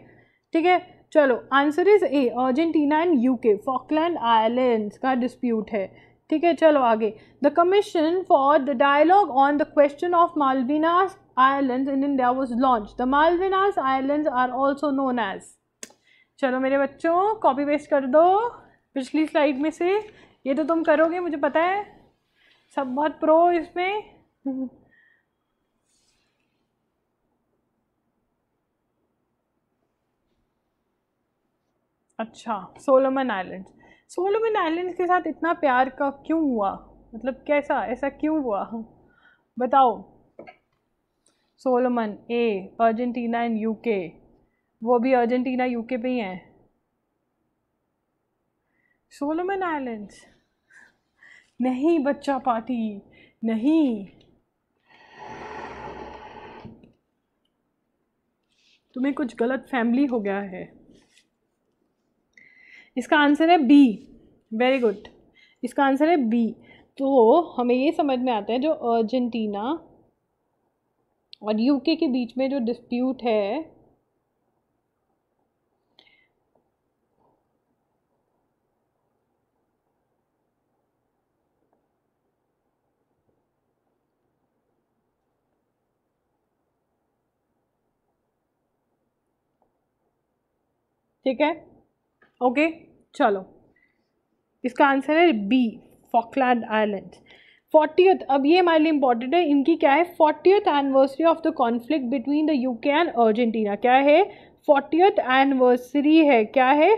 ठीक है। चलो answer is A, Argentina and UK, Falkland islands का डिस्प्यूट है, ठीक है। चलो आगे। The commission for the dialogue on the question of Malvinas islands in India was launch. The Malvinas islands are also known as. चलो मेरे बच्चों, copy paste कर दो पिछली स्लाइड में से, ये तो तुम करोगे मुझे पता है, सब बहुत प्रो इसमें। अच्छा, सोलोमन आइलैंड्स, सोलोमन आइलैंड्स के साथ इतना प्यार का क्यों हुआ, मतलब कैसा, ऐसा क्यों हुआ बताओ। Solomon A, Argentina and UK, वो भी अर्जेंटीना यूके पे ही हैं। सोलोमन आइलैंड्स नहीं बच्चा पार्टी, नहीं, तुम्हें कुछ गलत फैमिली हो गया है। इसका आंसर है बी, वेरी गुड, इसका आंसर है बी। तो हमें ये समझ में आता है जो अर्जेंटीना और यूके के बीच में जो डिस्प्यूट है, ठीक है, ओके। चलो इसका आंसर है बी, फॉकलैंड आइलैंड्स। 40th, अब ये हमारे लिए इंपॉर्टेंट है, इनकी क्या है, 40th anniversary of the conflict between the UK and Argentina, क्या है, 40th एनिवर्सरी है, क्या है,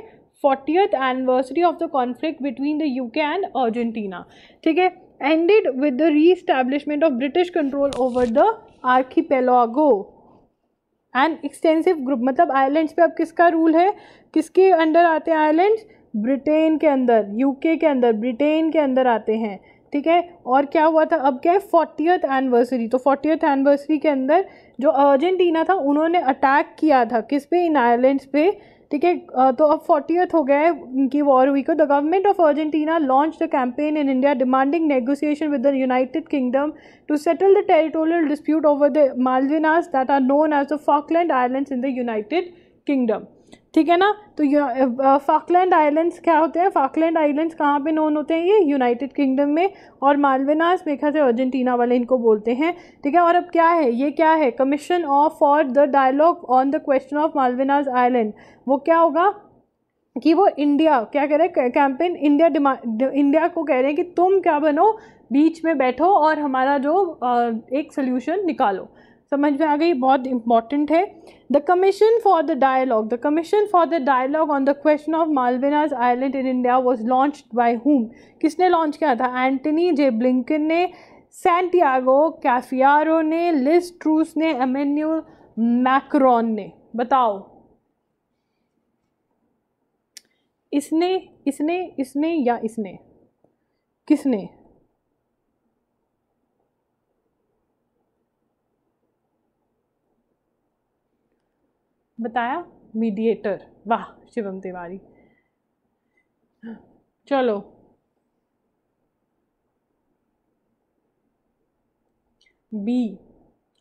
40th anniversary of the conflict between the UK and Argentina, ठीक है। Ended with the reestablishment of British control over the archipelago and extensive group, मतलब islands पे अब किसका रूल है, किसके अंडर आते हैं आइलैंड्स, ब्रिटेन के अंदर, यूके के अंदर, ब्रिटेन के अंदर आते हैं, ठीक है। और क्या हुआ था, अब क्या है, 40th एनिवर्सरी, तो 40th एनिवर्सरी के अंदर जो अर्जेंटीना था उन्होंने अटैक किया था किस पे, इन आइलैंड्स पे, ठीक है। तो अब 40th हो गया है इनकी वॉर हुई को। The government of Argentina launch the campaign in India demanding negotiation with the United Kingdom to settle the territorial dispute over the Malvinas that are known as the Falkland islands in the United Kingdom, ठीक है ना। तो Falkland islands क्या होते हैं, Falkland islands कहाँ पे known होते हैं, ये यूनाइटेड किंगडम में, और मालविनास मेरे ख्याल से अर्जेंटीना वाले इनको बोलते हैं, ठीक है। और अब क्या है, ये क्या है, commission of for the dialogue on the question of Malvinas island, वो क्या होगा कि वो इंडिया क्या कह रहे हैं, कैंपेन इंडिया को कह रहे हैं कि तुम क्या बनो, बीच में बैठो और हमारा जो एक सोल्यूशन निकालो। समझ में आ गई, बहुत इंपॉर्टेंट है। The commission for the dialogue, the commission for the dialogue on the question of Malvinas island in India was launched by whom, किसने लॉन्च किया था, एंटनी जे ब्लिंकन ने, सैंटियागो कैफियारो ने, लिज ट्रूस ने, एमेन्यूल Macron ने, बताओ। इसने, इसने, इसने या इसने, किसने? बताया मीडिएटर। वाह शिवम तिवारी। चलो बी।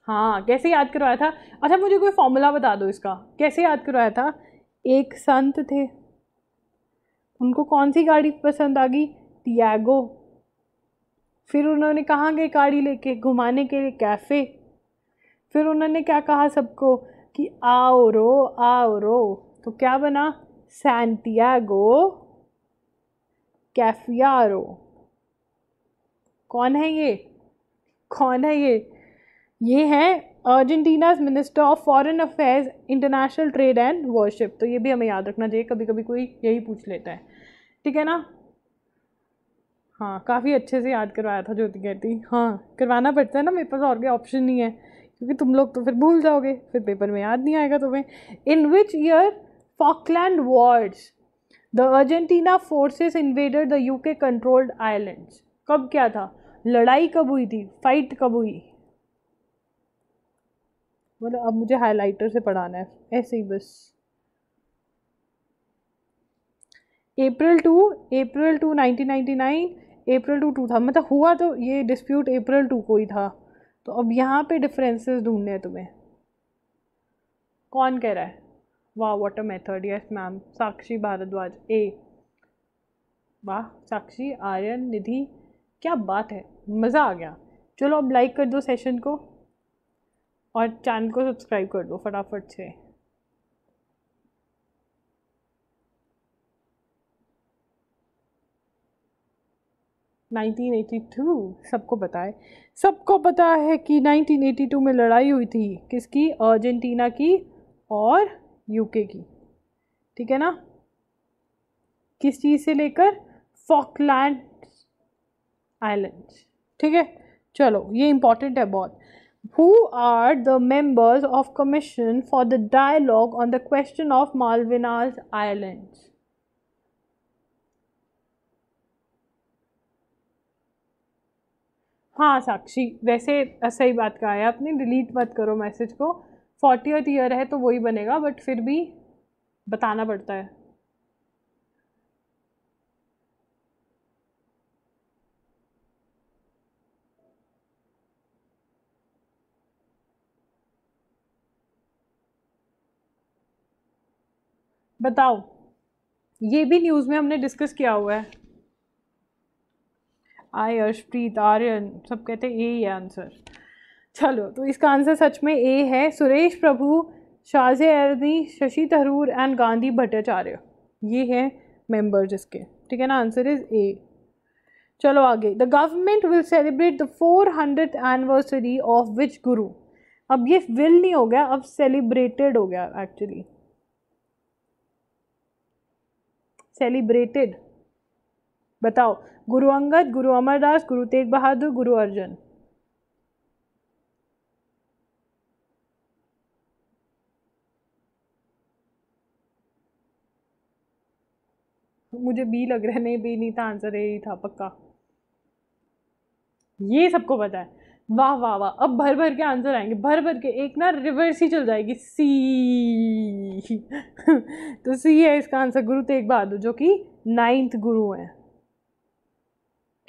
हाँ कैसे याद करवाया था? अच्छा मुझे कोई फॉर्मूला बता दो इसका, कैसे याद करवाया था? एक संत थे, उनको कौन सी गाड़ी पसंद आ गई? टियागो। फिर उन्होंने कहाँ गए गाड़ी लेके? घुमाने के लिए कैफ़े। फिर उन्होंने क्या कहा सबको कि आओ रो, तो क्या बना? Santiago Cafiero. कौन है ये? कौन है ये? ये है Argentina's minister of foreign affairs, international trade and worship. तो ये भी हमें याद रखना चाहिए, कभी कभी कोई यही पूछ लेता है, ठीक है ना? हाँ काफ़ी अच्छे से याद करवाया था ज्योति कहती। हाँ करवाना पड़ता है ना, मेरे पास और कोई ऑप्शन नहीं है, क्योंकि तुम लोग तो फिर भूल जाओगे, फिर पेपर में याद नहीं आएगा तुम्हें। In which year Falkland wars the Argentina forces invaded the UK controlled islands? कब क्या था? लड़ाई कब हुई थी? फाइट कब हुई? मतलब अब मुझे हाइलाइटर से पढ़ाना है ऐसे ही बस। अप्रैल टू 1999, अप्रैल 2 था, मतलब हुआ तो ये डिस्प्यूट अप्रैल 2 को ही था। तो अब यहाँ पे डिफरेंसेस ढूंढने हैं तुम्हें। कौन कह रहा है? वाह what a method, yes ma'am. Sakshi Bhardwaj A. वाह साक्षी, आर्यन, निधि, क्या बात है, मज़ा आ गया। चलो अब लाइक कर दो सेशन को और चैनल को सब्सक्राइब कर दो फटाफट से। 1982 सबको पता है, सबको पता है कि 1982 में लड़ाई हुई थी, किसकी? अर्जेंटीना की और यूके की, ठीक है ना? किस चीज़ से लेकर? फॉकलैंड आइलैंड्स, ठीक है। चलो ये इंपॉर्टेंट है बहुत। Who are the members of commission for the dialogue on the question of Malvinas Islands? हाँ साक्षी, वैसे सही बात कहा है आपने, डिलीट मत करो मैसेज को। 40th ईयर है तो वही बनेगा, बट फिर भी बताना पड़ता है। बताओ, ये भी न्यूज़ में हमने डिस्कस किया हुआ है। अर्शप्रीत, आर्यन सब कहते हैं ए ही है आंसर। चलो तो इसका आंसर सच में ए है। सुरेश प्रभु, शाहजे अरनी, शशि थरूर एंड गांधी भट्टाचार्य, ये है मेंबर्स इसके, ठीक है ना? आंसर इज ए। चलो आगे। The government will celebrate the 400th anniversary of which गुरु? अब ये विल नहीं हो गया, अब सेलिब्रेटेड हो गया एक्चुअली। सेलिब्रेटेड, बताओ। गुरु अंगद, गुरु अमरदास, गुरु तेग बहादुर, गुरु अर्जन? मुझे बी लग रहा है, नहीं बी नहीं था, आंसर ए ही था पक्का। ये सबको पता है। वाह वाह वाह, अब भर भर के आंसर आएंगे, भर भर के, एक ना रिवर्स ही चल जाएगी, सी। तो सी है इसका आंसर, गुरु तेग बहादुर, जो कि 9th गुरु हैं।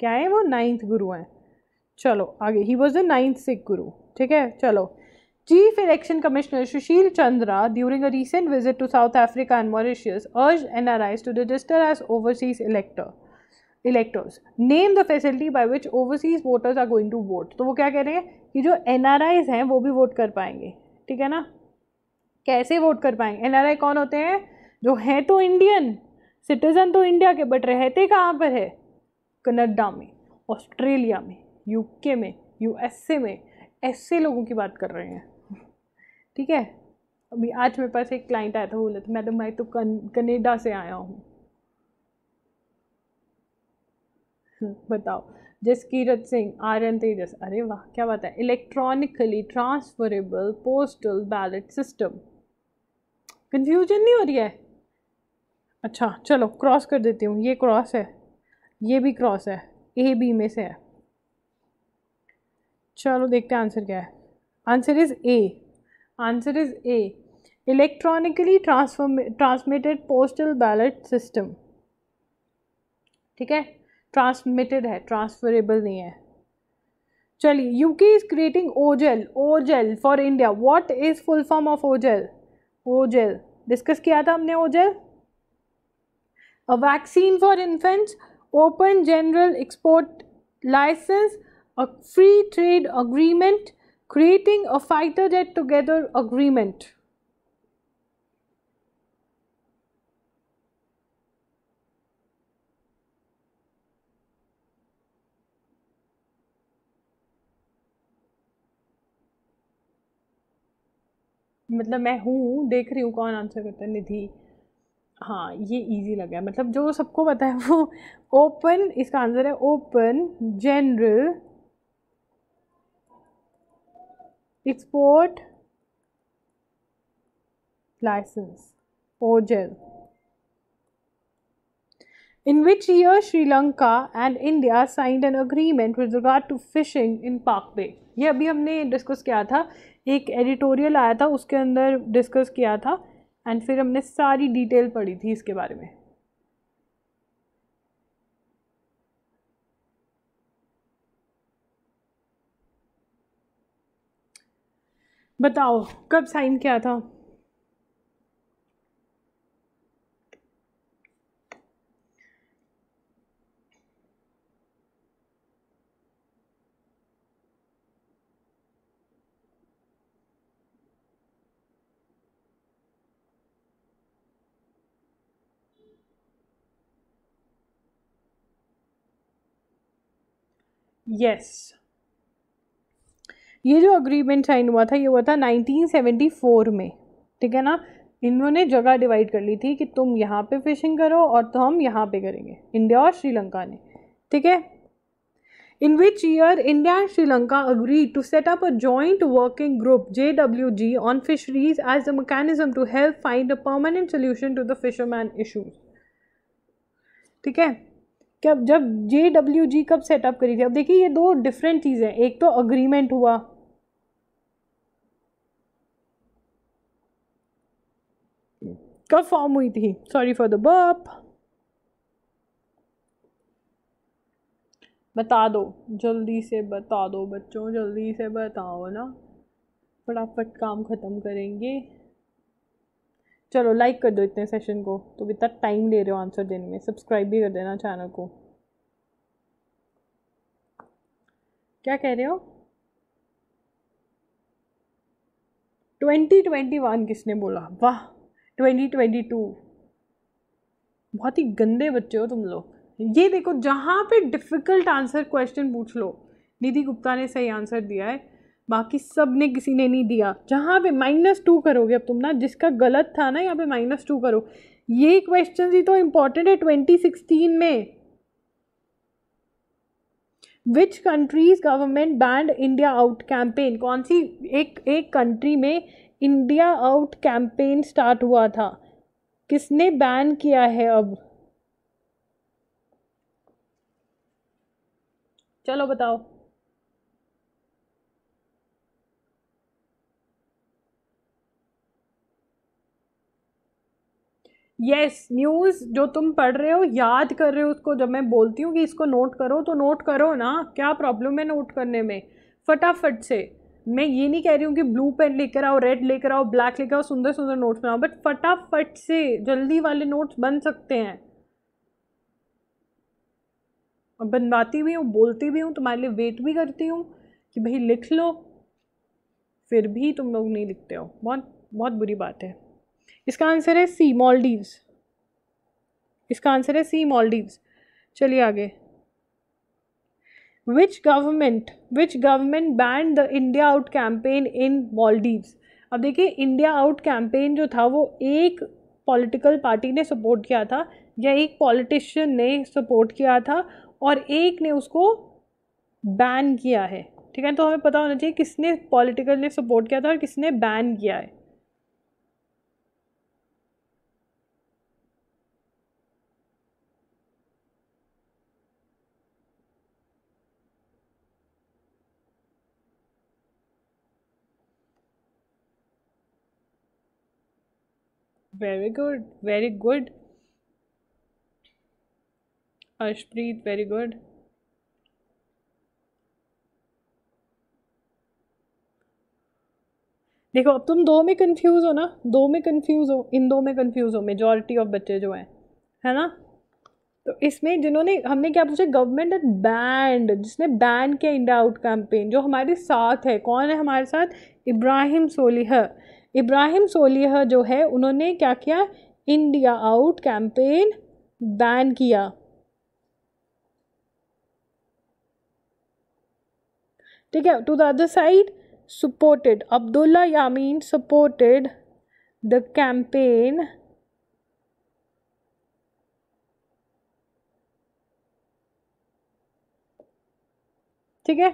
क्या है वो? 9th गुरु हैं। चलो आगे। He was the 9th Sikh गुरु, ठीक है। चलो। Chief election commissioner Sushil Chandra during a recent visit to South Africa and Mauritius urged NRIs to register as overseas electors. Name the facility by which overseas voters are going to vote. तो वो क्या कह रहे हैं कि जो NRIs हैं वो भी वोट कर पाएंगे, ठीक है ना? कैसे वोट कर पाएंगे? NRI कौन होते हैं? जो हैं तो इंडियन सिटीजन, तो इंडिया के, बट रहते कहाँ पर है? कनाडा में, ऑस्ट्रेलिया में, यूके में, यूएसए में, ऐसे लोगों की बात कर रहे हैं, ठीक है। अभी आज मेरे पास एक क्लाइंट आया था, बोले थे मैडम मैं तो कनाडा से आया हूँ। बताओ। जसकीरत सिंह, आर्यन तेजस, अरे वाह क्या बात है। Electronically transferable postal ballot system, confusion नहीं हो रही है? अच्छा चलो क्रॉस कर देती हूँ, ये क्रॉस है, ये भी क्रॉस है, ए बी में से है। चलो देखते हैं आंसर क्या है। Answer is A. Answer is A, electronically transmitted postal ballot system. ठीक है, ट्रांसमिटेड है, ट्रांसफरेबल नहीं है। चलिए, UK is creating ओजेल, ओजेल for India. What is full form of ओजेल? ओजेल discuss किया था हमने। ओजेल, a vaccine for infants, open general export license, a free trade agreement, creating a fighter jet together agreement. मतलब मैं हूँ, देख रही हूँ कौन आंसर करता है। निधि, हाँ ये इजी लगा है, मतलब जो सबको पता है वो। ओपन, इसका आंसर है open general export licence, OGEL. In which year Sri Lanka and India signed an agreement with regard to fishing in Park Bay? ये अभी हमने डिस्कस किया था, एक एडिटोरियल आया था उसके अंदर डिस्कस किया था, एंड फिर हमने सारी डिटेल पढ़ी थी इसके बारे में। बताओ कब साइन किया था? यस, ये जो अग्रीमेंट साइन हुआ था ये हुआ था 1974 में। ठीक है ना, इन्होंने जगह डिवाइड कर ली थी कि तुम यहाँ पे फिशिंग करो और तो हम यहाँ पे करेंगे, इंडिया और श्रीलंका ने। ठीक है, in which year India and Sri Lanka agreed to set up a joint working group JWG on fisheries as a mechanism to help find a permanent solution to the fisherman issues. ठीक है, कब, जब JWG कब setup करी थी? अब देखिए ये दो डिफरेंट चीज़ें, एक तो अग्रीमेंट हुआ, कब फॉर्म हुई थी? Sorry for the burp. बता दो, जल्दी से बता दो बच्चों, जल्दी से बताओ ना, फटाफट काम ख़त्म करेंगे। चलो लाइक कर दो इतने सेशन को, तो इतना टाइम ले रहे हो आंसर देने में। सब्सक्राइब भी कर देना चैनल को। क्या कह रहे हो? 2021 किसने बोला? वाह, 2022। बहुत ही गंदे बच्चे हो तुम लोग। ये देखो, जहाँ पे डिफ़िकल्ट आंसर क्वेश्चन पूछ लो, निधि गुप्ता ने सही आंसर दिया है, बाकी सब ने, किसी ने नहीं दिया। जहाँ पे -2 करोगे अब तुम ना, जिसका गलत था ना यहाँ पे -2 करो। ये क्वेश्चन ही तो इम्पोर्टेंट है 2016 में। Which countries government band India out campaign? कौन सी एक कंट्री में इंडिया आउट कैंपेन स्टार्ट हुआ था, किसने बैन किया है अब? चलो बताओ। यस, न्यूज़ जो तुम पढ़ रहे हो, याद कर रहे हो उसको, जब मैं बोलती हूँ कि इसको नोट करो तो नोट करो ना, क्या प्रॉब्लम है नोट करने में? फटाफट से। मैं ये नहीं कह रही हूँ कि ब्लू पेन लेकर आओ, रेड लेकर आओ, ब्लैक लेकर आओ, सुंदर सुंदर नोट्स बनाओ, बट फटाफट से, जल्दी वाले नोट्स बन सकते हैं। और बनवाती भी हूँ, बोलती भी हूँ, तुम्हारे लिए वेट भी करती हूँ कि भाई लिख लो, फिर भी तुम लोग नहीं लिखते हो। बहुत बहुत बुरी बात है। इसका आंसर है सी, मालदीव्स। इसका आंसर है सी, मालदीव्स। चलिए आगे। Which government band the India out campaign in Maldives? अब देखिए, इंडिया आउट कैंपेन जो था वो एक पॉलिटिकल पार्टी ने सपोर्ट किया था, या एक पॉलिटिशियन ने सपोर्ट किया था, और एक ने उसको बैन किया है। ठीक है, तो हमें पता होना चाहिए किसने, पॉलिटिकल ने सपोर्ट किया था और किसने बैन किया है। Very good, very good Arshpreet, very good. देखो अब तुम दो में कंफ्यूज हो ना, दो में कंफ्यूज हो, इन दो में कंफ्यूज हो मेजॉरिटी ऑफ बच्चे जो हैं, है ना। तो इसमें जिन्होंने, हमने क्या पूछा, गवर्नमेंट एंड बैंड, जिसने बैन किया इंडिया आउट कैंपेन, जो हमारे साथ है, कौन है हमारे साथ, इब्राहिम सोलिह। इब्राहिम सोलिह जो है उन्होंने क्या किया, इंडिया आउट कैंपेन बैन किया। ठीक है, to the other side supported, Abdullah Yamin supported the campaign ठीक है।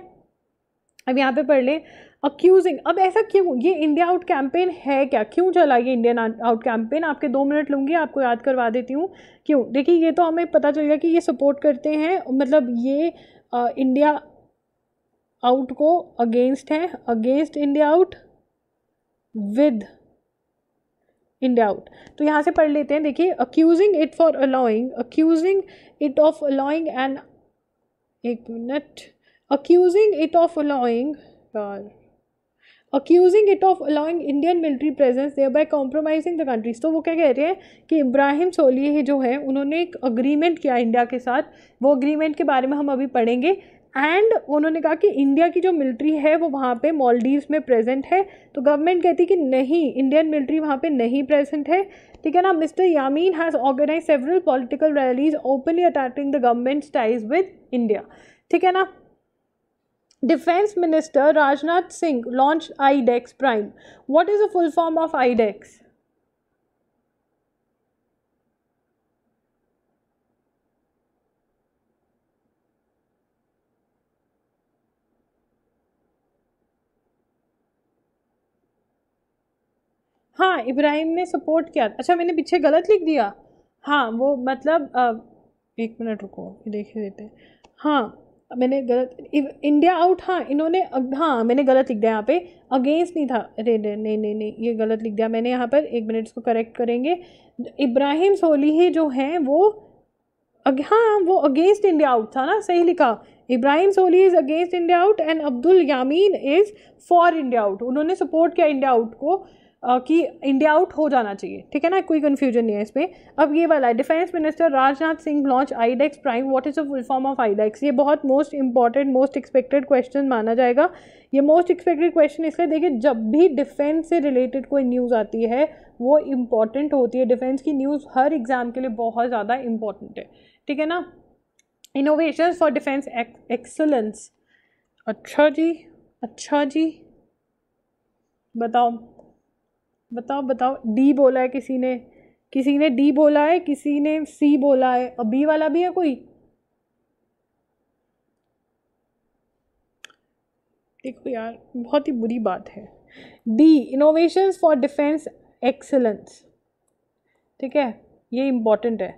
अब यहाँ पे पढ़ ले अक्यूजिंग। अब ऐसा क्यों, ये इंडिया आउट कैंपेन है क्या, क्यों चला ये इंडियन आउट कैंपेन, आपके 2 मिनट लूँगी, आपको याद करवा देती हूँ क्यों। देखिए ये तो हमें पता चल गया कि ये सपोर्ट करते हैं, मतलब ये इंडिया आउट को अगेंस्ट है, against India out, with India out. तो यहाँ से पढ़ लेते हैं, देखिए accusing it for allowing, accusing it of allowing and, एक minute, accusing it of allowing, यार, accusing it of allowing Indian military presence there by compromising the countries. तो वो क्या कह रहे हैं कि इब्राहिम सोलिह जो है उन्होंने एक अग्रीमेंट किया इंडिया के साथ, वो अग्रीमेंट के बारे में हम अभी पढ़ेंगे। एंड उन्होंने कहा कि इंडिया की जो मिलिट्री है वो वहाँ पे मालदीव्स में प्रेजेंट है, तो गवर्नमेंट कहती कि नहीं, इंडियन मिलिट्री वहाँ पे नहीं प्रेजेंट है। ठीक है ना। Mister Yamin has organise several political rallies openly attacking the government's ties with India. ठीक है ना। Defence minister Rajnath Singh launch iDEX prime. What is the full form of iDEX? हाँ, इब्राहिम ने सपोर्ट किया। अच्छा मैंने पीछे गलत लिख दिया। हाँ वो मतलब एक मिनट रुको, देख देते हैं। हाँ मैंने गलत, इंडिया आउट, हाँ इन्होंने, हाँ मैंने गलत लिख दिया यहाँ पे, अगेंस्ट नहीं था, अरे नहीं नहीं नहीं ये गलत लिख दिया मैंने यहाँ पर, एक मिनट इसको करेक्ट करेंगे। इब्राहिम सोलिह जो हैं वो हाँ वो अगेंस्ट इंडिया आउट था ना, सही लिखा। Ibrahim Solih is against India out and Abdul Yamin is for India out. उन्होंने सपोर्ट किया इंडिया आउट को कि इंडिया आउट हो जाना चाहिए। ठीक है ना, कोई कन्फ्यूजन नहीं है इसमें। अब ये वाला है, defence minister Rajnath Singh launch iDEX prime. What is the full form of iDEX? ये बहुत most important, most expected question माना जाएगा। ये मोस्ट एक्सपेक्टेड क्वेश्चन इसलिए, देखिए जब भी डिफेंस से रिलेटेड कोई न्यूज़ आती है वो इम्पॉर्टेंट होती है। डिफेंस की न्यूज़ हर एग्जाम के लिए बहुत ज़्यादा इंपॉर्टेंट है। ठीक है ना। Innovation for defence excellence. अच्छा जी, अच्छा जी, बताओ बताओ बताओ। डी बोला है किसी ने डी बोला है, किसी ने सी बोला है, और बी वाला भी है कोई? देखो यार बहुत ही बुरी बात है। D, innovations for defence excellence. ठीक है, ये इंपॉर्टेंट है।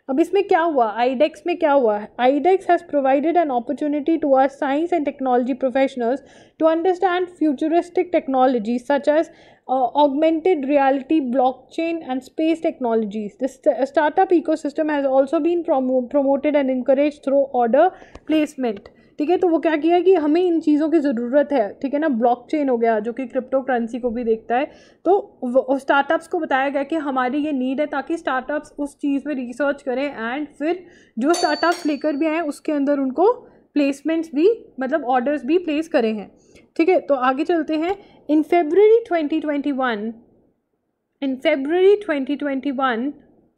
अब इसमें क्या हुआ, आईडेक्स में क्या हुआ? IDEX has provided an opportunity to our science and technology professionals to understand futuristic technology such as augmented reality, blockchain and space technologies. This startup ecosystem has also been promoted and encouraged through order placement. ठीक है, तो वो क्या किया कि हमें इन चीज़ों की ज़रूरत है। ठीक है ना, ब्लॉकचेन हो गया जो कि क्रिप्टो करेंसी को भी देखता है, तो स्टार्टअप्स को बताया गया कि हमारी ये नीड है ताकि स्टार्टअप्स उस चीज़ में रिसर्च करें एंड फिर जो स्टार्टअप्स लेकर भी आए उसके अंदर उनको प्लेसमेंट्स भी, मतलब ऑर्डर्स भी प्लेस करे हैं। ठीक है, तो आगे चलते हैं। इन February 2021,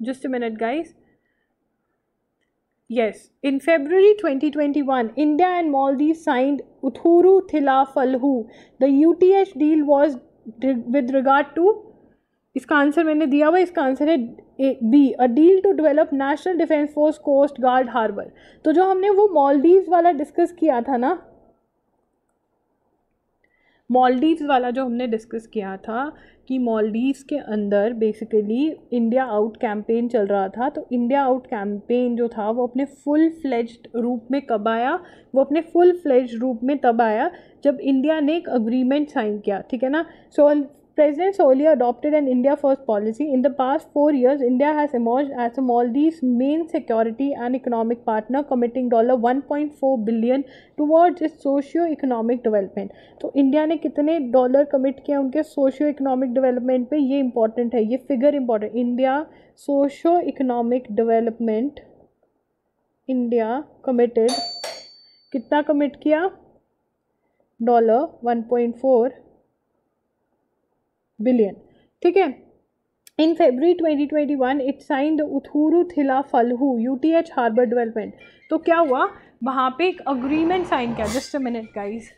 just a minute guys, yes, in February 2021 India and Maldives signed Uthuru Thilafalhu. The UTH deal was with regard to, इसका आंसर मैंने दिया हुआ, इसका आंसर है B, a deal to develop national defence force coast guard harbour. तो जो हमने वो मालदीव्स वाला डिस्कस किया था ना, मालदीव्स वाला जो हमने डिस्कस किया था कि मालदीव्स के अंदर बेसिकली इंडिया आउट कैंपेन चल रहा था, तो इंडिया आउट कैंपेन जो था वो अपने फुल फ्लेज्ड रूप में कब आया? वो अपने फुल फ्लेज्ड रूप में तब आया जब इंडिया ने एक अग्रीमेंट साइन किया। ठीक है ना। सो President Soli adopted an India First policy. In the past 4 years, India has emerged as a Maldives' main security and economic partner, committing $1.4 billion towards its socio-economic development. तो India ने कितने dollar commit किया उनके socio economic development पे, ये important है, ये figure important. India socio economic development, India committed, कितना कमिट किया? $1.4 बिलियन. ठीक है. इन February 2021 it sign the Uthuru Thila फलहू UTH harbour development. तो क्या हुआ वहाँ पे? एक अग्रीमेंट साइन किया. Just a minute guys.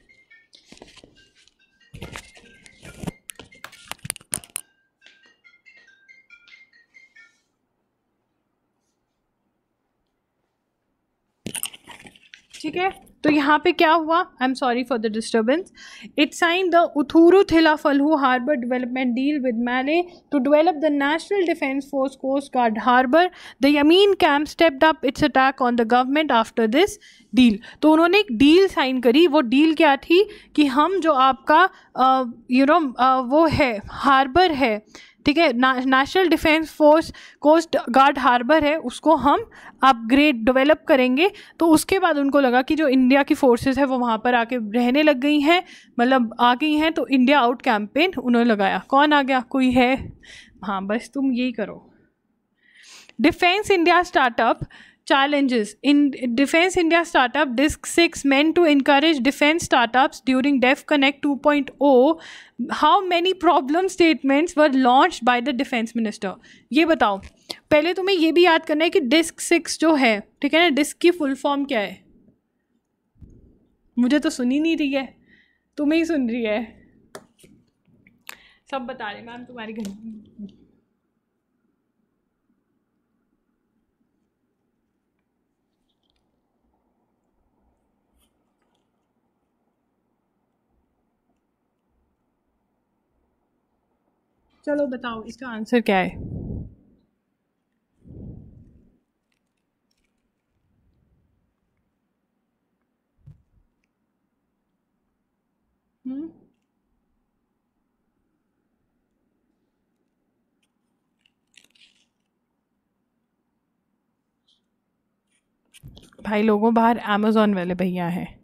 ठीक है. तो यहाँ पे क्या हुआ? I am sorry for the disturbance. It sign the Uthuru Thila Falhu harbour development deal with Male to develop the national defence force coast guard harbour. The Yameen camp stepped up its attack on the government after this deal. तो उन्होंने एक deal sign करी. वो deal क्या थी कि हम जो आपका वो है हार्बर है, ठीक है, national defence force coast guard harbour है, उसको हम अपग्रेड डेवलप करेंगे. तो उसके बाद उनको लगा कि जो इंडिया की फोर्सेस है वो वहाँ पर आके रहने लग गई हैं, मतलब आ गई हैं, तो इंडिया आउट कैंपेन उन्होंने लगाया. कौन आ गया? कोई है? हाँ, बस तुम यही करो. Defence India startup challenges in Defense India Startup Disc 6 meant to encourage defense startups during DEF Connect 2.0. How many problem statements were launched by the Defense Minister? ये बताओ. पहले तुम्हें ये भी याद करना है कि डिस्क 6 जो है, ठीक है ना, डिस्क की फुल फॉर्म क्या है? मुझे तो सुनी नहीं रही है, तुम्हें ही सुन रही है. सब बता रहे मैम तुम्हारी घर. चलो बताओ इसका आंसर क्या है? भाई लोगों, बाहर अमेज़ॉन वाले भैया हैं.